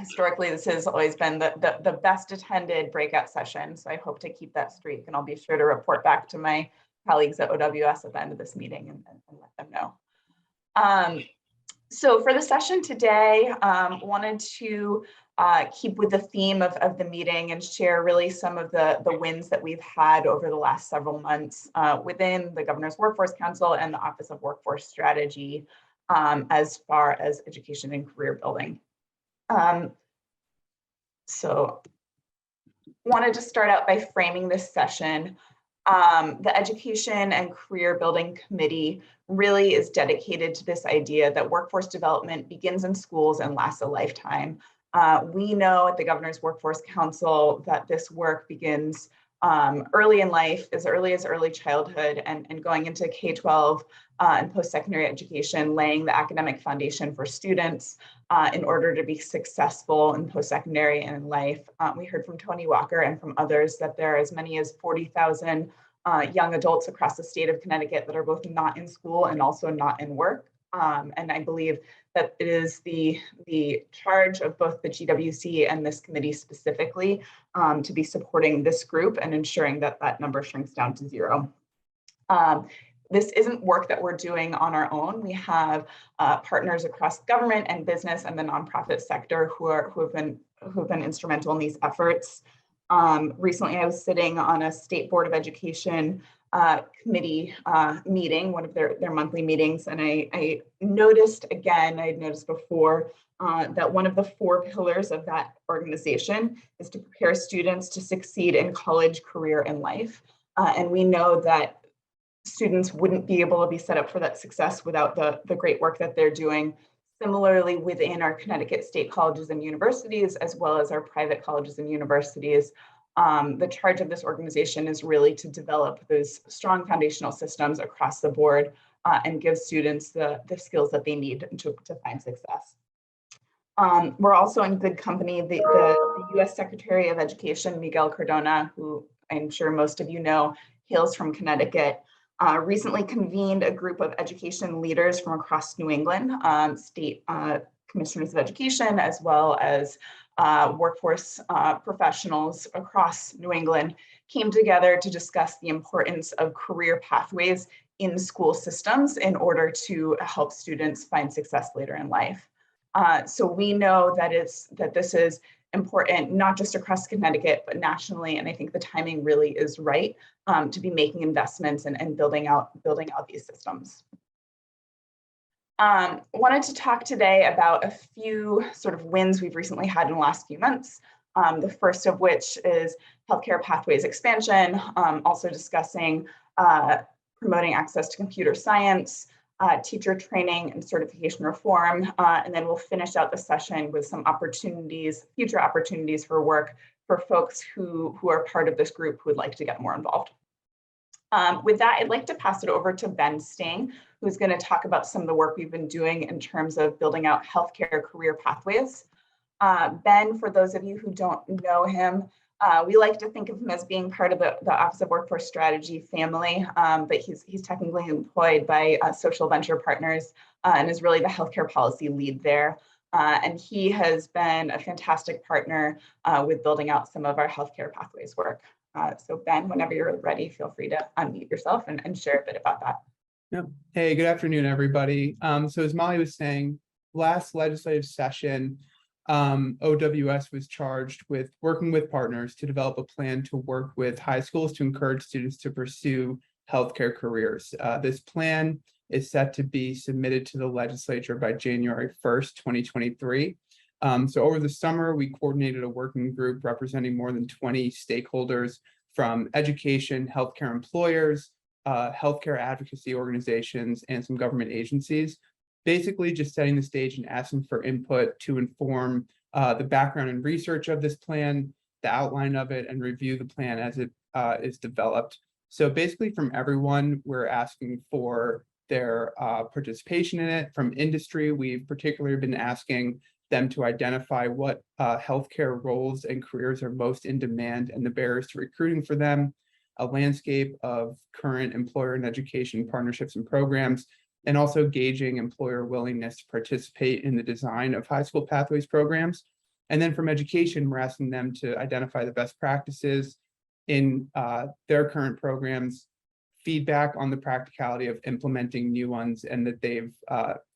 historically, this has always been the best attended breakout session. So I hope to keep that streak, and I'll be sure to report back to my colleagues at OWS at the end of this meeting and let them know. So for the session today, wanted to keep with the theme of the meeting and share really some of the wins that we've had over the last several months within the Governor's Workforce Council and the Office of Workforce Strategy as far as education and career building. So wanted to start out by framing this session. The Education and Career Building Committee really is dedicated to this idea that workforce development begins in schools and lasts a lifetime. We know at the Governor's Workforce Council that this work begins early in life, as early as early childhood, and going into K-12 and post-secondary education, laying the academic foundation for students in order to be successful in post-secondary and in life. We heard from Tony Walker and from others that there are as many as 40,000 young adults across the state of Connecticut that are both not in school and also not in work. And I believe that it is the charge of both the GWC and this committee specifically to be supporting this group and ensuring that that number shrinks down to zero. This isn't work that we're doing on our own. We have partners across government and business and the nonprofit sector who have been instrumental in these efforts. Recently, I was sitting on a state board of education committee meeting, one of their monthly meetings, and I noticed again, I had noticed before, that one of the 4 pillars of that organization is to prepare students to succeed in college, career, and life. And we know that students wouldn't be able to be set up for that success without the great work that they're doing. Similarly, within our Connecticut state colleges and universities, as well as our private colleges and universities, the charge of this organization is really to develop those strong foundational systems across the board and give students the skills that they need to find success. We're also in good company. The U.S. Secretary of Education, Miguel Cardona, who I'm sure most of you know, hails from Connecticut, recently convened a group of education leaders from across New England, state commissioners of education, as well as workforce professionals across New England, came together to discuss the importance of career pathways in school systems in order to help students find success later in life. So we know that this is important, not just across Connecticut, but nationally. And I think the timing really is right to be making investments and building out these systems. Wanted to talk today about a few sort of wins we've recently had in the last few months. The first of which is healthcare pathways expansion, also discussing promoting access to computer science, teacher training and certification reform, and then we'll finish out the session with some future opportunities for work for folks who are part of this group who would like to get more involved. With that, I'd like to pass it over to Ben Sting, who's going to talk about some of the work we've been doing in terms of building out healthcare career pathways. Ben, for those of you who don't know him, we like to think of him as being part of the Office of Workforce Strategy family, but he's technically employed by Social Venture Partners and is really the healthcare policy lead there. And he has been a fantastic partner with building out some of our healthcare pathways work. So Ben, whenever you're ready, feel free to unmute yourself and share a bit about that. Yep. Hey, good afternoon, everybody. So as Molly was saying, last legislative session, OWS was charged with working with partners to develop a plan to work with high schools to encourage students to pursue healthcare careers. This plan is set to be submitted to the legislature by January 1st, 2023. So over the summer, we coordinated a working group representing more than 20 stakeholders from education, healthcare employers, healthcare advocacy organizations, and some government agencies, basically just setting the stage and asking for input to inform the background and research of this plan, the outline of it, and review the plan as it is developed. So basically from everyone, we're asking for their participation in it. From industry, we've particularly been asking them to identify what healthcare roles and careers are most in demand and the barriers to recruiting for them, a landscape of current employer and education partnerships and programs, and also gauging employer willingness to participate in the design of high school pathways programs. And then from education, we're asking them to identify the best practices in their current programs, feedback on the practicality of implementing new ones and that they've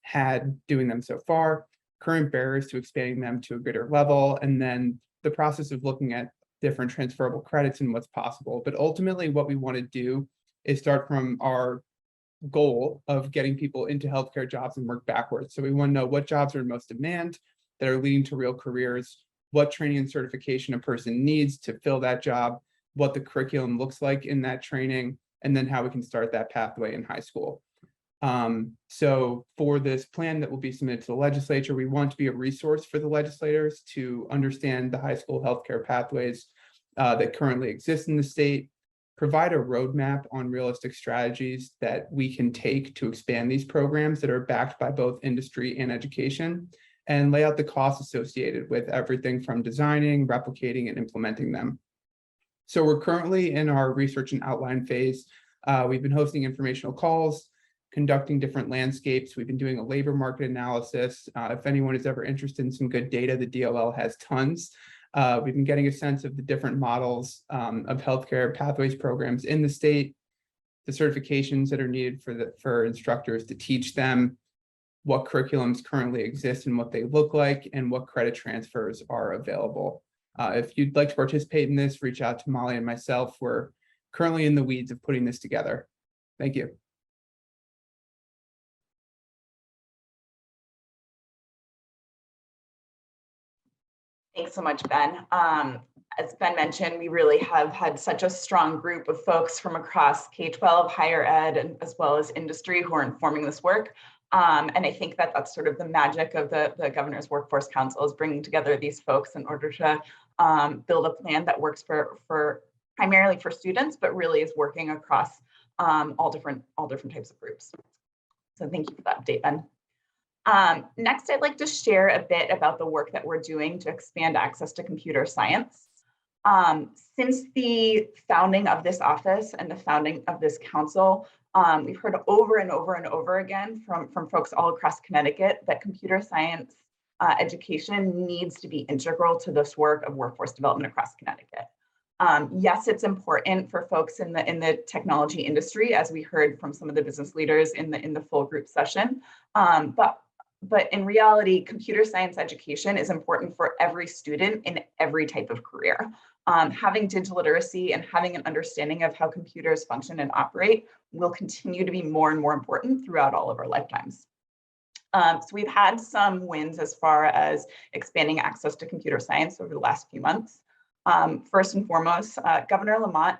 had doing them so far, current barriers to expanding them to a greater level, and then the process of looking at different transferable credits and what's possible. But ultimately, what we want to do is start from our goal of getting people into healthcare jobs and work backwards. So we want to know what jobs are in most demand that are leading to real careers, what training and certification a person needs to fill that job, what the curriculum looks like in that training, and then how we can start that pathway in high school. So for this plan that will be submitted to the legislature, we want to be a resource for the legislators to understand the high school healthcare pathways that currently exist in the state, provide a roadmap on realistic strategies that we can take to expand these programs that are backed by both industry and education, and lay out the costs associated with everything from designing, replicating, and implementing them. So we're currently in our research and outline phase. We've been hosting informational calls, conducting different landscapes. We've been doing a labor market analysis. If anyone is ever interested in some good data, the DLL has tons. We've been getting a sense of the different models of healthcare pathways programs in the state, the certifications that are needed for instructors to teach them, what curriculums currently exist and what they look like, and what credit transfers are available. If you'd like to participate in this, reach out to Molly and myself. We're currently in the weeds of putting this together. Thank you. Thanks so much, Ben. As Ben mentioned, we really have had such a strong group of folks from across K-12, higher ed, and as well as industry who are informing this work. And I think that that's sort of the magic of the Governor's Workforce Council, is bringing together these folks in order to build a plan that works for primarily for students, but really is working across all different types of groups. So thank you for that update, Ben. Next, I'd like to share a bit about the work that we're doing to expand access to computer science. Since the founding of this office and the founding of this council, we've heard over and over and over again from folks all across Connecticut that computer science education needs to be integral to this work of workforce development across Connecticut. Yes, it's important for folks in the technology industry, as we heard from some of the business leaders in the full group session, but in reality, computer science education is important for every student in every type of career. Having digital literacy and having an understanding of how computers function and operate will continue to be more and more important throughout all of our lifetimes. So we've had some wins as far as expanding access to computer science over the last few months. First and foremost, Governor Lamont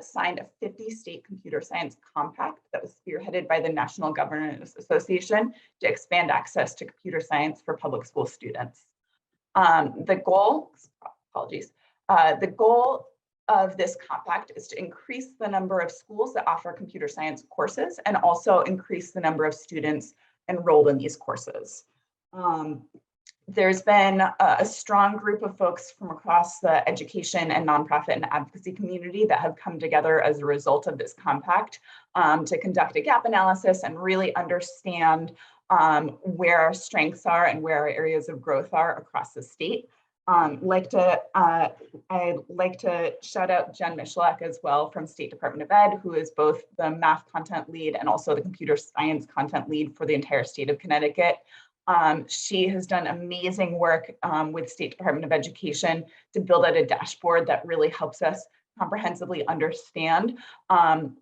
signed a 50-state computer science compact that was spearheaded by the National Governors Association to expand access to computer science for public school students. The goal of this compact is to increase the number of schools that offer computer science courses and also increase the number of students enrolled in these courses. There's been a strong group of folks from across the education and nonprofit and advocacy community that have come together as a result of this compact to conduct a gap analysis and really understand where our strengths are and where our areas of growth are across the state. I'd like to shout out Jen Michalak as well from State Department of Ed, who is both the math content lead and also the computer science content lead for the entire state of Connecticut. She has done amazing work with State Department of Education to build out a dashboard that really helps us comprehensively understand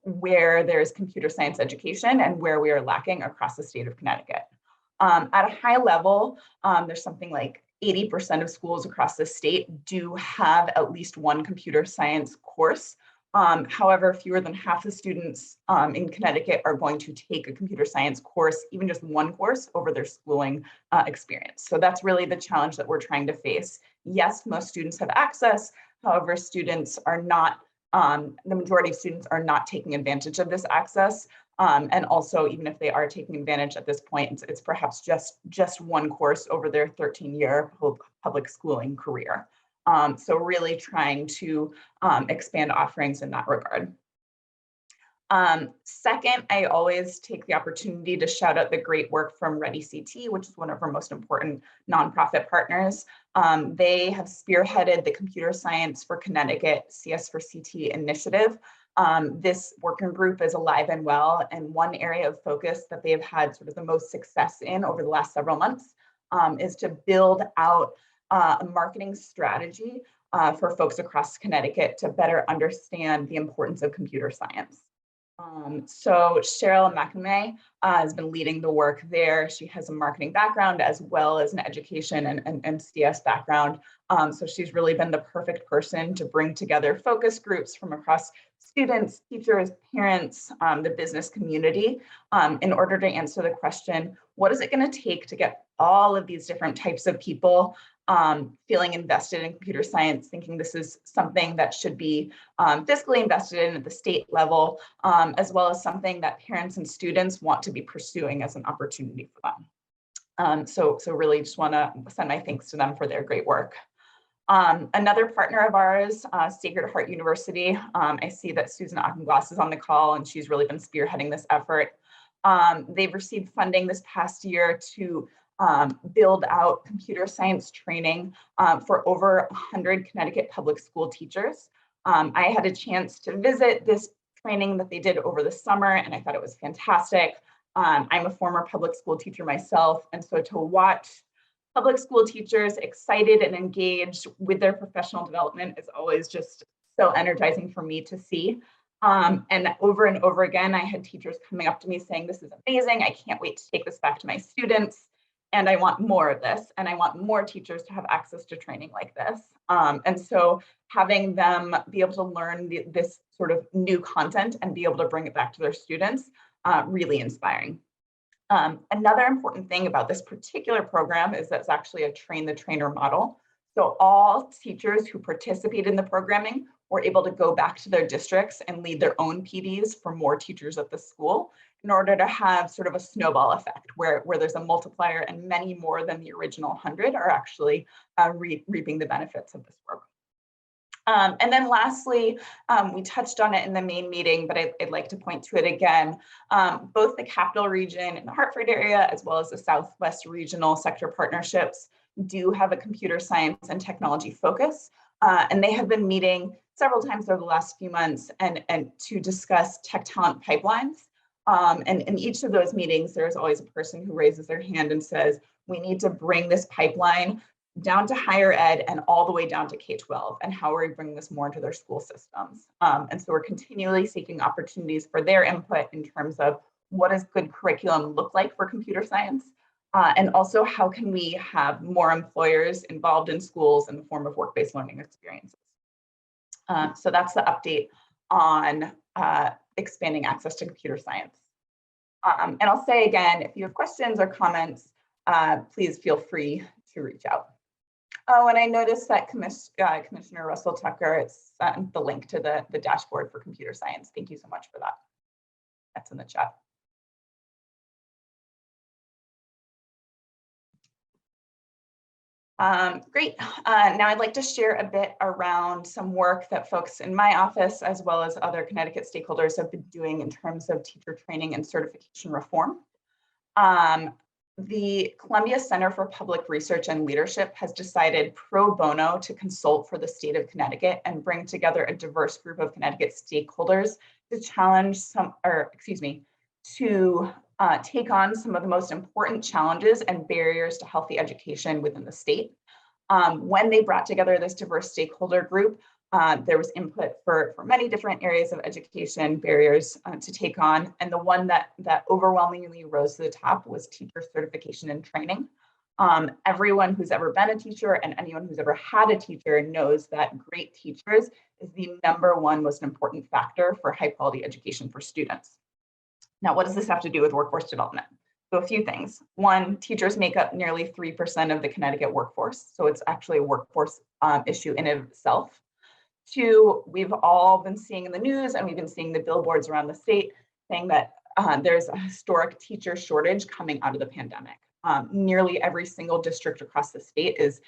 where there's computer science education and where we are lacking across the state of Connecticut. At a high level, there's something like 80% of schools across the state do have at least one computer science course. However, fewer than half the students in Connecticut are going to take a computer science course, even just one course, over their schooling experience. So that's really the challenge that we're trying to face. Yes, most students have access. However, students are not, the majority of students are not taking advantage of this access. And also, even if they are taking advantage at this point, it's perhaps just one course over their 13-year public schooling career. So really trying to expand offerings in that regard. Second, I always take the opportunity to shout out the great work from Ready CT, which is one of our most important nonprofit partners. They have spearheaded the Computer Science for Connecticut CS for CT initiative. This working group is alive and well, and one area of focus that they have had sort of the most success in over the last several months is to build out a marketing strategy for folks across Connecticut to better understand the importance of computer science. So Cheryl McNamee has been leading the work there. She has a marketing background as well as an education and CS background. So she's really been the perfect person to bring together focus groups from across students, teachers, parents, the business community, in order to answer the question, what is it going to take to get all of these different types of people feeling invested in computer science, thinking this is something that should be fiscally invested in at the state level, as well as something that parents and students want to be pursuing as an opportunity for them. So really just want to send my thanks to them for their great work. Another partner of ours, Sacred Heart University. I see that Susan Auchenglass is on the call, and she's really been spearheading this effort. They've received funding this past year to build out computer science training for over 100 Connecticut public school teachers. I had a chance to visit this training that they did over the summer, and I thought it was fantastic. I'm a former public school teacher myself, and so to watch public school teachers excited and engaged with their professional development is always just so energizing for me to see. And over again, I had teachers coming up to me saying, this is amazing. I can't wait to take this back to my students. And I want more of this. And I want more teachers to have access to training like this. And so having them be able to learn this sort of new content and be able to bring it back to their students, really inspiring. Another important thing about this particular program is that it's actually a train the trainer model. So all teachers who participate in the programming were able to go back to their districts and lead their own PDs for more teachers at the school in order to have sort of a snowball effect where there's a multiplier and many more than the original 100 are actually reaping the benefits of this work. And then lastly, we touched on it in the main meeting, but I'd like to point to it again. Both the Capital Region and the Hartford area, as well as the Southwest Regional Sector Partnerships, do have a computer science and technology focus. And they have been meeting several times over the last few months and to discuss tech talent pipelines. And in each of those meetings, there's always a person who raises their hand and says, we need to bring this pipeline down to higher ed and all the way down to K-12, and how are we bringing this more into their school systems? And so we're continually seeking opportunities for their input in terms of what does good curriculum look like for computer science? And also how can we have more employers involved in schools in the form of work-based learning experiences? So that's the update on expanding access to computer science. And I'll say again, if you have questions or comments, please feel free to reach out. Oh, and I noticed that Commissioner Russel-Tucker sent the link to the dashboard for computer science. Thank you so much for that. That's in the chat. Great. Now I'd like to share a bit around some work that folks in my office, as well as other Connecticut stakeholders, have been doing in terms of teacher training and certification reform. The Columbia Center for Public Research and Leadership has decided pro bono to consult for the state of Connecticut and bring together a diverse group of Connecticut stakeholders to challenge to take on some of the most important challenges and barriers to healthy education within the state. When they brought together this diverse stakeholder group, there was input for many different areas of education barriers to take on. And the one that overwhelmingly rose to the top was teacher certification and training. Everyone who's ever been a teacher and anyone who's ever had a teacher knows that great teachers is the #1 most important factor for high quality education for students. Now, what does this have to do with workforce development? So a few things. One, teachers make up nearly 3% of the Connecticut workforce. So it's actually a workforce issue in itself. Two, we've all been seeing in the news and we've been seeing the billboards around the state saying that there's a historic teacher shortage coming out of the pandemic. Nearly every single district across the state is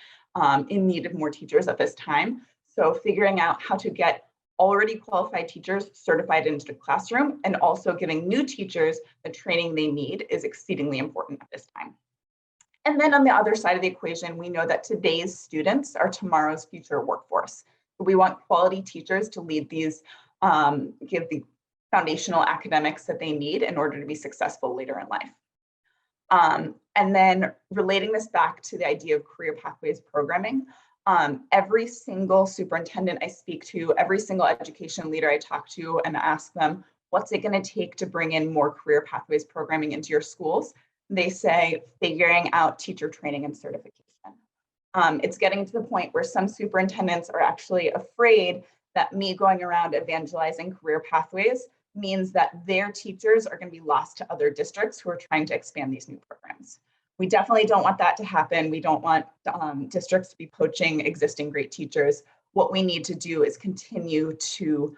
in need of more teachers at this time. So figuring out how to get already qualified teachers certified into the classroom, and also giving new teachers the training they need is exceedingly important at this time. And then on the other side of the equation, we know that today's students are tomorrow's future workforce. We want quality teachers to lead these, give the foundational academics that they need in order to be successful later in life. And then relating this back to the idea of career pathways programming, every single superintendent I speak to, every single education leader I talk to and ask them, what's it going to take to bring in more career pathways programming into your schools? They say figuring out teacher training and certification. It's getting to the point where some superintendents are actually afraid that me going around evangelizing career pathways means that their teachers are going to be lost to other districts who are trying to expand these new programs. We definitely don't want that to happen. We don't want districts to be poaching existing great teachers. What we need to do is continue to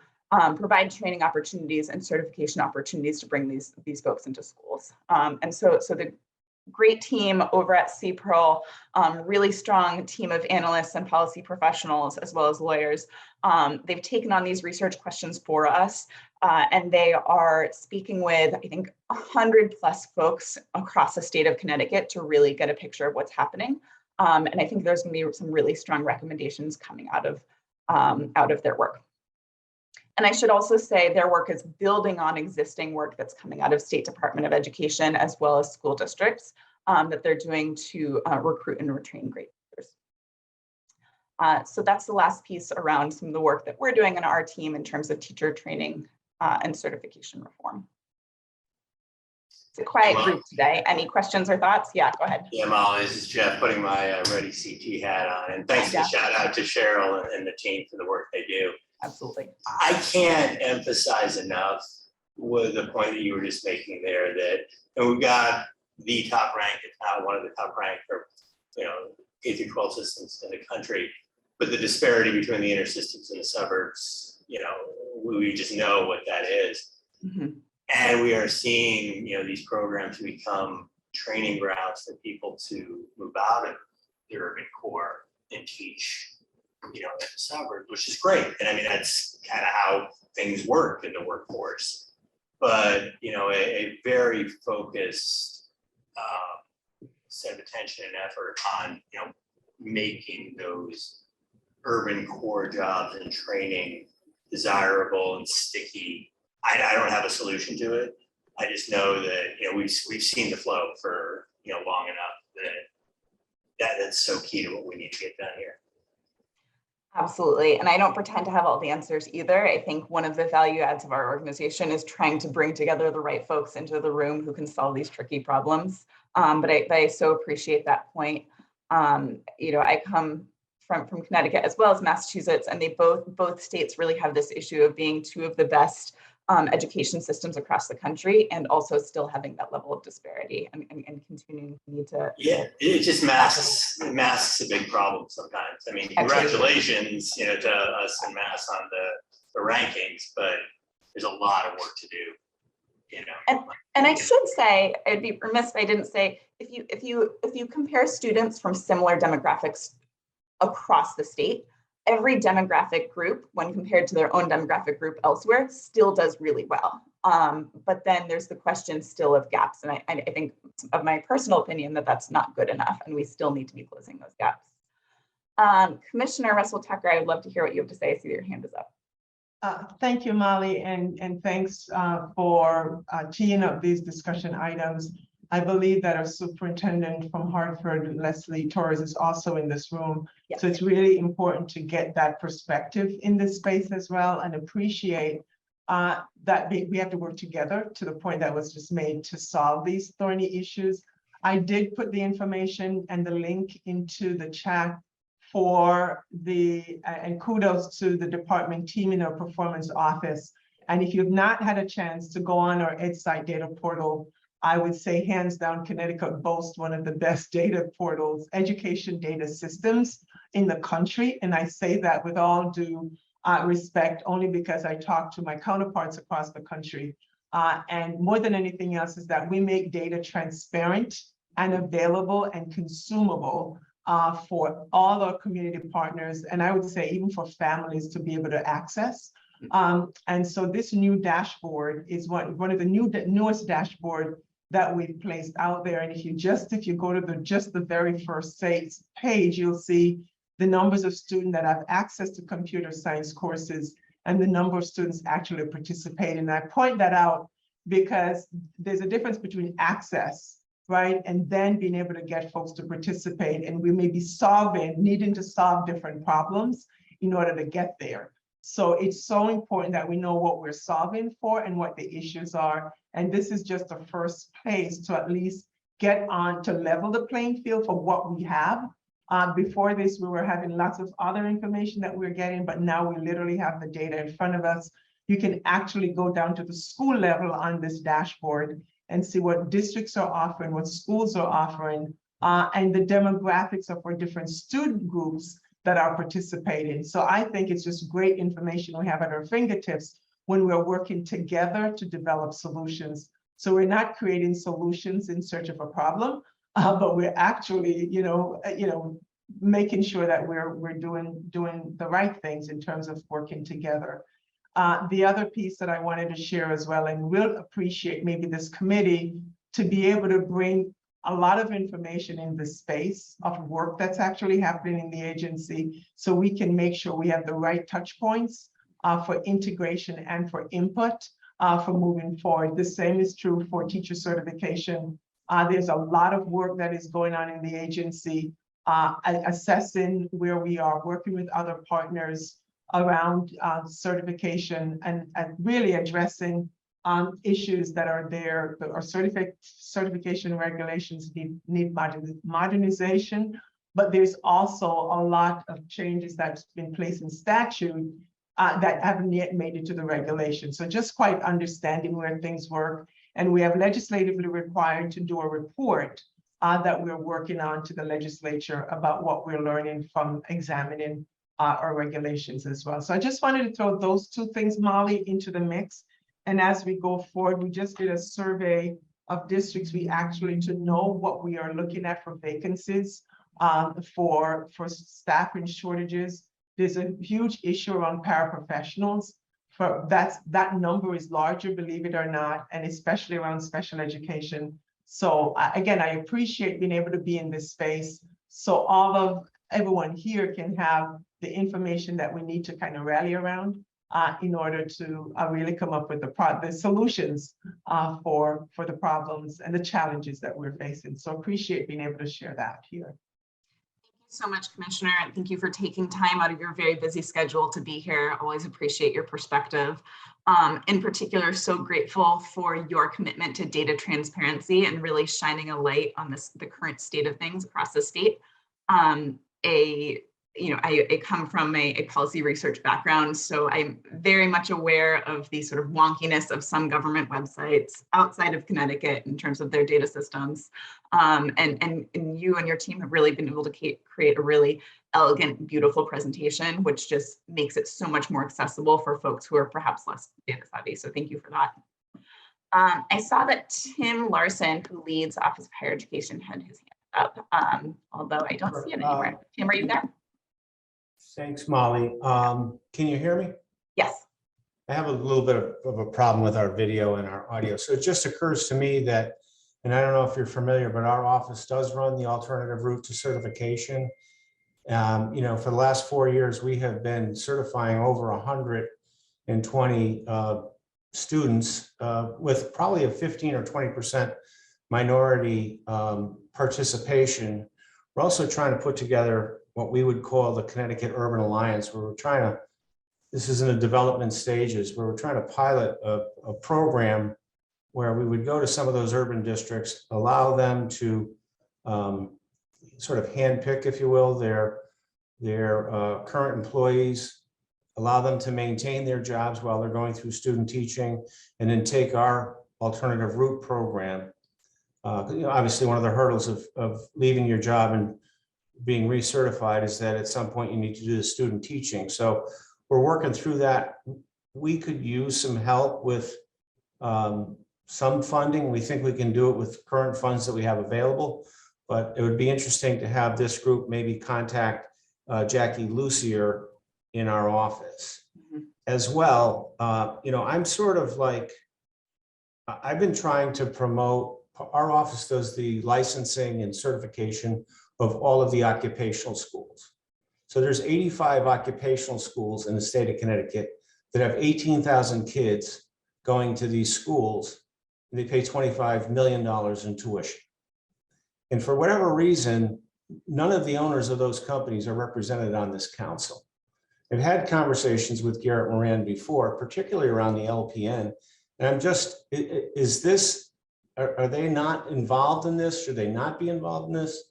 provide training opportunities and certification opportunities to bring these folks into schools. And so the great team over at CPRL, really strong team of analysts and policy professionals, as well as lawyers. They've taken on these research questions for us, and they are speaking with, I think, 100+ folks across the state of Connecticut to really get a picture of what's happening. And I think there's going to be some really strong recommendations coming out of their work. And I should also say their work is building on existing work that's coming out of State Department of Education, as well as school districts that they're doing to recruit and retain great teachers. So that's the last piece around some of the work that we're doing in our team in terms of teacher training and certification reform. It's a quiet group today. Any questions or thoughts? Yeah, go ahead. Yeah, Molly, this is Jeff putting my Ready CT hat on. And thanks for the shout out to Cheryl and the team for the work they do. Absolutely. I can't emphasize enough with the point that you were just making there that we've got the top ranked, if not one of the top ranked, for K through 12 systems in the country, but the disparity between the inner systems and the suburbs, we just know what that is. Mm-hmm. And we are seeing these programs become training grounds for people to move out of the urban core and teach in the suburbs, which is great. And I mean, that's kind of how things work in the workforce. But, a very focused set of attention and effort on, making those urban core jobs and training desirable and sticky. I don't have a solution to it. I just know that, we've seen the flow for, long enough that's so key to what we need to get done here. Absolutely. And I don't pretend to have all the answers either. I think one of the value adds of our organization is trying to bring together the right folks into the room who can solve these tricky problems. But I so appreciate that point. I come from Connecticut as well as Massachusetts, and they both states really have this issue of being two of the best education systems across the country, and also still having that level of disparity and continuing to need to. Yeah, it just masks a big problem sometimes. I mean, congratulations, to us and Mass on the rankings, but there's a lot of work to do. And I should say, I'd be remiss if I didn't say, if you compare students from similar demographics across the state, every demographic group, when compared to their own demographic group elsewhere, still does really well. But then there's the question still of gaps. And I think, of my personal opinion, that that's not good enough, and we still need to be closing those gaps. Commissioner Russel-Tucker, I would love to hear what you have to say. I see your hand is up. Thank you, Molly, and thanks for teeing up these discussion items. I believe that our superintendent from Hartford, Leslie Torres, is also in this room. Yes. So it's really important to get that perspective in this space as well, and appreciate that we have to work together to the point that was just made to solve these thorny issues. I did put the information and the link into the chat for and kudos to the department team in our performance office. And if you've not had a chance to go on our EdSite data portal, I would say hands down, Connecticut boasts one of the best data portals, education data systems in the country. And I say that with all due respect, only because I talk to my counterparts across the country. And more than anything else is that we make data transparent and available and consumable for all our community partners. And I would say even for families to be able to access. And so this new dashboard is one of the newest dashboard that we've placed out there. And if you go to the very first page, you'll see the numbers of students that have access to computer science courses and the number of students actually participate. And I point that out because there's a difference between access, right, and then being able to get folks to participate. And we may be needing to solve different problems in order to get there. So it's so important that we know what we're solving for and what the issues are. And this is just the first place to at least get on to level the playing field for what we have. Before this, we were having lots of other information that we're getting, but now we literally have the data in front of us. You can actually go down to the school level on this dashboard and see what districts are offering, what schools are offering, and the demographics of our different student groups that are participating. So I think it's just great information we have at our fingertips when we're working together to develop solutions. So we're not creating solutions in search of a problem, but we're actually, making sure that we're doing the right things in terms of working together. The other piece that I wanted to share as well, and we'll appreciate maybe this committee to be able to bring a lot of information in the space of work that's actually happening in the agency, so we can make sure we have the right touch points for integration and for input for moving forward. The same is true for teacher certification. There's a lot of work that is going on in the agency, assessing where we are, working with other partners around certification and really addressing issues that are there. Our certification regulations need modernization, but there's also a lot of changes that's been placed in statute that haven't yet made it to the regulation. So just quite understanding where things work. And we have legislatively required to do a report that we're working on to the legislature about what we're learning from examining our regulations as well. So I just wanted to throw those two things, Molly, into the mix. And as we go forward, we just did a survey of districts to know what we are looking at for vacancies, for staffing shortages. There's a huge issue around paraprofessionals. That number is larger, believe it or not, and especially around special education. So again, I appreciate being able to be in this space, so everyone here can have the information that we need to kind of rally around in order to really come up with the solutions for the problems and the challenges that we're facing. So appreciate being able to share that here. So much, Commissioner, and thank you for taking time out of your very busy schedule to be here. Always appreciate your perspective. In particular, so grateful for your commitment to data transparency and really shining a light on the current state of things across the state. I come from a policy research background, so I'm very much aware of the sort of wonkiness of some government websites outside of Connecticut in terms of their data systems. And you and your team have really been able to create a really elegant, beautiful presentation, which just makes it so much more accessible for folks who are perhaps less data savvy. So thank you for that. I saw that Tim Larson, who leads Office of Higher Education, had his hand up, although I don't see it anywhere. Tim, are you there? Thanks, Molly. Can you hear me? Yes. I have a little bit of a problem with our video and our audio. So it just occurs to me that, and I don't know if you're familiar, but our office does run the alternative route to certification. For the last 4 years, we have been certifying over 120 students with probably a 15 or 20% minority participation. We're also trying to put together what we would call the Connecticut Urban Alliance, where this is in the development stages, where we're trying to pilot a program where we would go to some of those urban districts, allow them to sort of handpick, if you will, their current employees, allow them to maintain their jobs while they're going through student teaching, and then take our alternative route program. Obviously, one of the hurdles of leaving your job and being recertified is that at some point you need to do the student teaching. So we're working through that. We could use some help with some funding. We think we can do it with current funds that we have available, but it would be interesting to have this group maybe contact Jackie Lucier in our office. as well, I'm sort of like, I've been trying to promote, our office does the licensing and certification of all of the occupational schools. So there's 85 occupational schools in the state of Connecticut that have 18,000 kids going to these schools. And they pay $25 million in tuition. And for whatever reason, none of the owners of those companies are represented on this council. I've had conversations with Garrett Moran before, particularly around the LPN. And I'm just, are they not involved in this? Should they not be involved in this?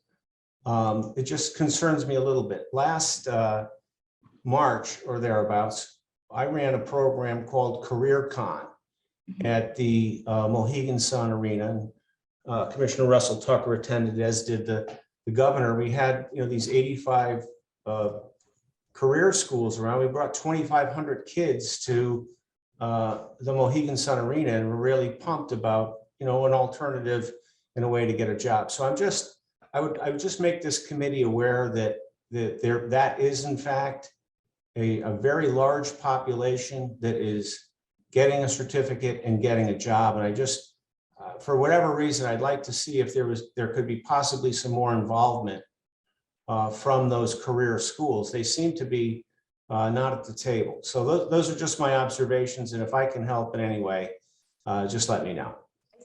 It just concerns me a little bit. Last March or thereabouts, I ran a program called Career Con at the Mohegan Sun Arena. Commissioner Russel-Tucker attended, as did the governor. We had these 85 career schools around. We brought 2,500 kids to the Mohegan Sun Arena, and we're really pumped about an alternative and a way to get a job. So I would just make this committee aware that that is in fact a very large population that is getting a certificate and getting a job. And I just, for whatever reason, I'd like to see if there could be possibly some more involvement from those career schools. They seem to be not at the table. So those are just my observations. And if I can help in any way, just let me know.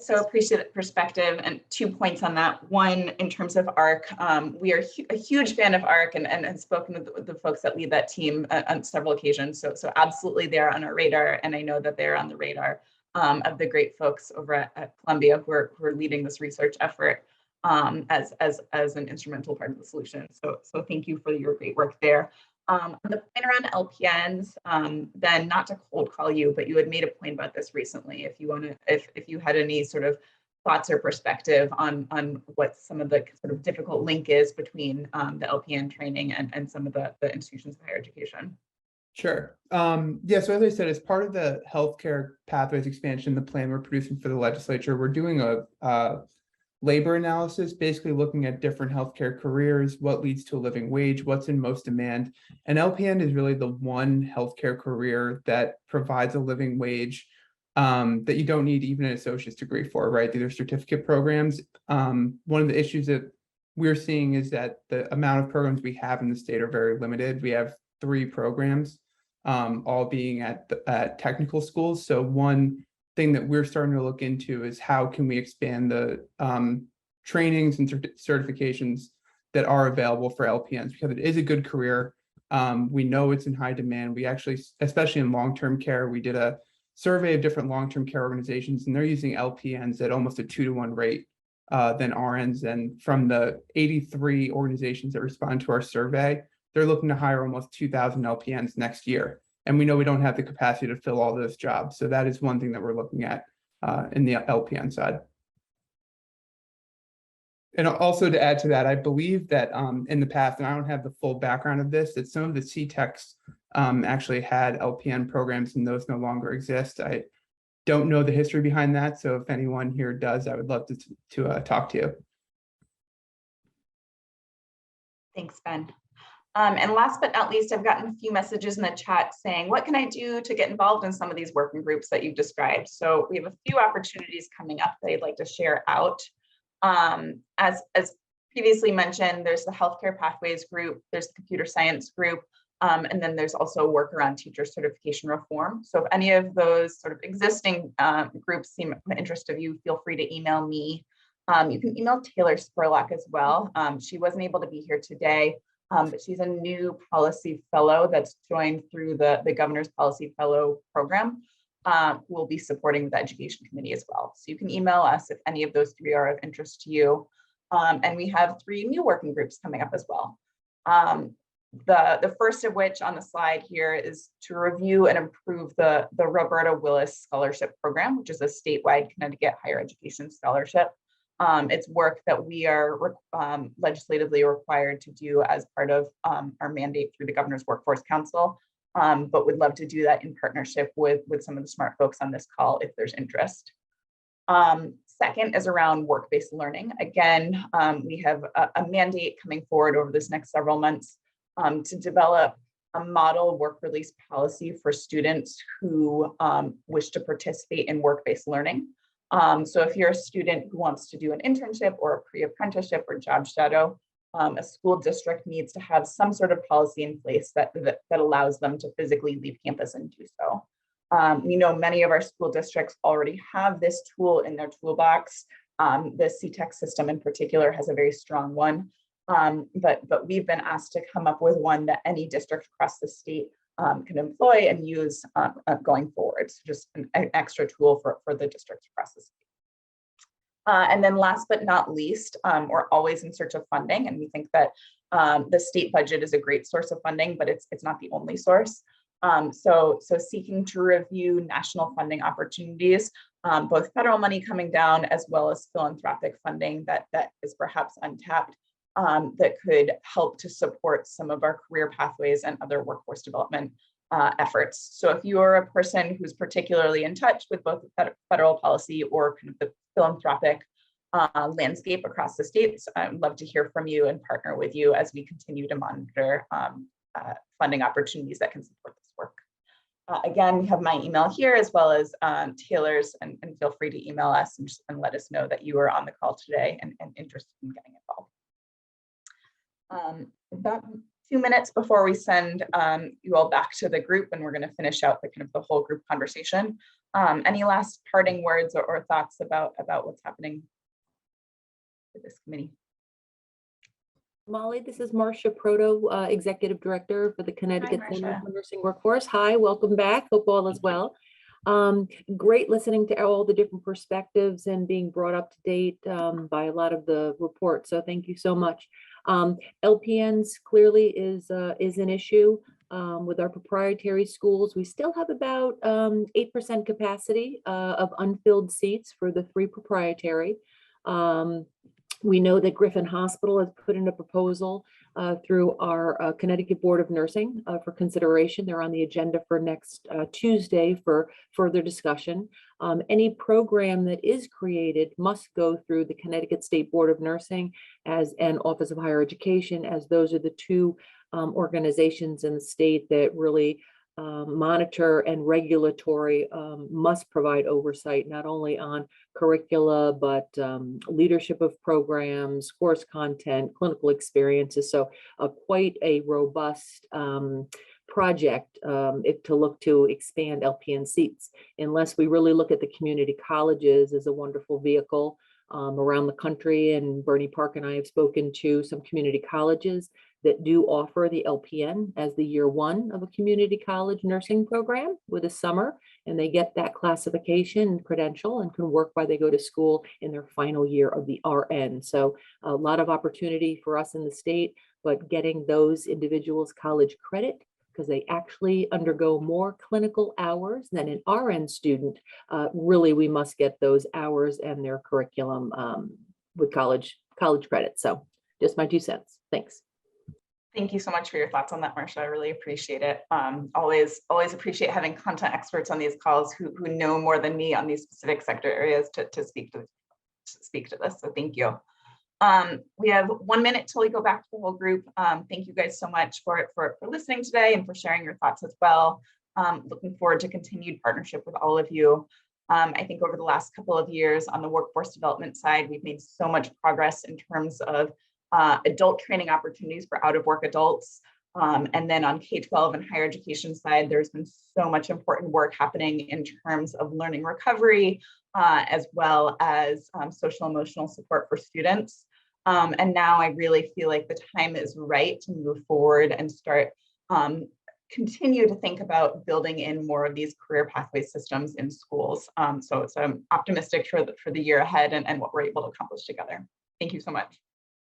So appreciate the perspective, and 2 points on that. One, in terms of ARC, we are a huge fan of ARC and have spoken with the folks that lead that team on several occasions. So absolutely they're on our radar, and I know that they're on the radar of the great folks over at Columbia who are leading this research effort as an instrumental part of the solution. So thank you for your great work there. On the point around LPNs, Ben, not to cold call you, but you had made a point about this recently. If you had any sort of thoughts or perspective on what some of the sort of difficult link is between the LPN training and some of the institutions of higher education. Sure. Yeah, so as I said, as part of the healthcare pathways expansion, the plan we're producing for the legislature, we're doing a labor analysis, basically looking at different healthcare careers, what leads to a living wage, what's in most demand. And LPN is really the one healthcare career that provides a living wage that you don't need even an associate's degree for, right? These are certificate programs. One of the issues that we're seeing is that the amount of programs we have in the state are very limited. We have 3 programs, all being at technical schools. So one thing that we're starting to look into is how can we expand the trainings and certifications that are available for LPNs, because it is a good career. We know it's in high demand. We actually, especially in long-term care, we did a survey of different long-term care organizations, and they're using LPNs at almost a 2-to-1 rate than RNs. And from the 83 organizations that respond to our survey, they're looking to hire almost 2,000 LPNs next year. And we know we don't have the capacity to fill all those jobs. So that is one thing that we're looking at in the LPN side. And also to add to that, I believe that in the past, and I don't have the full background of this, that some of the CTECs actually had LPN programs and those no longer exist. I don't know the history behind that. So if anyone here does, I would love to talk to you. Thanks, Ben. And last but not least, I've gotten a few messages in the chat saying, what can I do to get involved in some of these working groups that you've described? So we have a few opportunities coming up that I'd like to share out. As previously mentioned, there's the healthcare pathways group, there's the computer science group, and then there's also work around teacher certification reform. So if any of those sort of existing groups seem of interest of you, feel free to email me. You can email Taylor Spurlock as well. She wasn't able to be here today. But she's a new policy fellow that's joined through the governor's policy fellow program, who will be supporting the education committee as well. So you can email us if any of those 3 are of interest to you. And we have 3 new working groups coming up as well. The first of which on the slide here is to review and improve the Roberta Willis Scholarship Program, which is a statewide Connecticut higher education scholarship. It's work that we are legislatively required to do as part of our mandate through the Governor's Workforce Council, but would love to do that in partnership with some of the smart folks on this call if there's interest. Second is around work-based learning. Again, we have a mandate coming forward over this next several months to develop a model work release policy for students who wish to participate in work-based learning. So if you're a student who wants to do an internship or a pre-apprenticeship or job shadow, a school district needs to have some sort of policy in place that allows them to physically leave campus and do so. We know many of our school districts already have this tool in their toolbox. The CTEC system in particular has a very strong one, but we've been asked to come up with one that any district across the state can employ and use going forward. So just an extra tool for the districts across the state. And then last but not least, we're always in search of funding, and we think that the state budget is a great source of funding, but it's not the only source. So seeking to review national funding opportunities, both federal money coming down as well as philanthropic funding that is perhaps untapped, that could help to support some of our career pathways and other workforce development efforts. So if you are a person who's particularly in touch with both federal policy or kind of the philanthropic landscape across the states, I'd love to hear from you and partner with you as we continue to monitor funding opportunities that can support this work. Again, we have my email here as well as Taylor's, and feel free to email us and let us know that you are on the call today and interested in getting involved. About 2 minutes before we send you all back to the group, and we're going to finish out the whole group conversation. Any last parting words or thoughts about what's happening with this committee? Molly, this is Marcia Proto, Executive Director for the Connecticut Center for Nursing Workforce. Hi, welcome back. Hope all is well. Great listening to all the different perspectives and being brought up to date by a lot of the reports. So thank you so much. LPNs clearly is an issue with our proprietary schools. We still have about 8% capacity of unfilled seats for the 3 proprietary. We know that Griffin Hospital has put in a proposal through our Connecticut Board of Nursing for consideration. They're on the agenda for next Tuesday for further discussion. Any program that is created must go through the Connecticut State Board of Nursing as an Office of Higher Education, as those are the 2 organizations in the state that really monitor and regulatory must provide oversight not only on curricula, but leadership of programs, course content, clinical experiences. So quite a robust project if to look to expand LPN seats, unless we really look at the community colleges as a wonderful vehicle around the country. And Bernie Park and I have spoken to some community colleges that do offer the LPN as the year 1 of a community college nursing program with a summer, and they get that classification and credential and can work while they go to school in their final year of the RN. So a lot of opportunity for us in the state, but getting those individuals college credit because they actually undergo more clinical hours than an RN student. Really, we must get those hours and their curriculum with college credit. So just my 2 cents. Thanks. Thank you so much for your thoughts on that, Marcia. I really appreciate it. Always appreciate having content experts on these calls who know more than me on these specific sector areas to speak to this. So thank you. We have 1 minute till we go back to the whole group. Thank you guys so much for listening today and for sharing your thoughts as well. Looking forward to continued partnership with all of you. I think over the last couple of years on the workforce development side, we've made so much progress in terms of adult training opportunities for out-of-work adults. And then on K-12 and higher education side, there's been so much important work happening in terms of learning recovery, as well as social emotional support for students. And now I really feel like the time is right to move forward and start continue to think about building in more of these career pathway systems in schools. So I'm optimistic for the year ahead and what we're able to accomplish together. Thank you so much.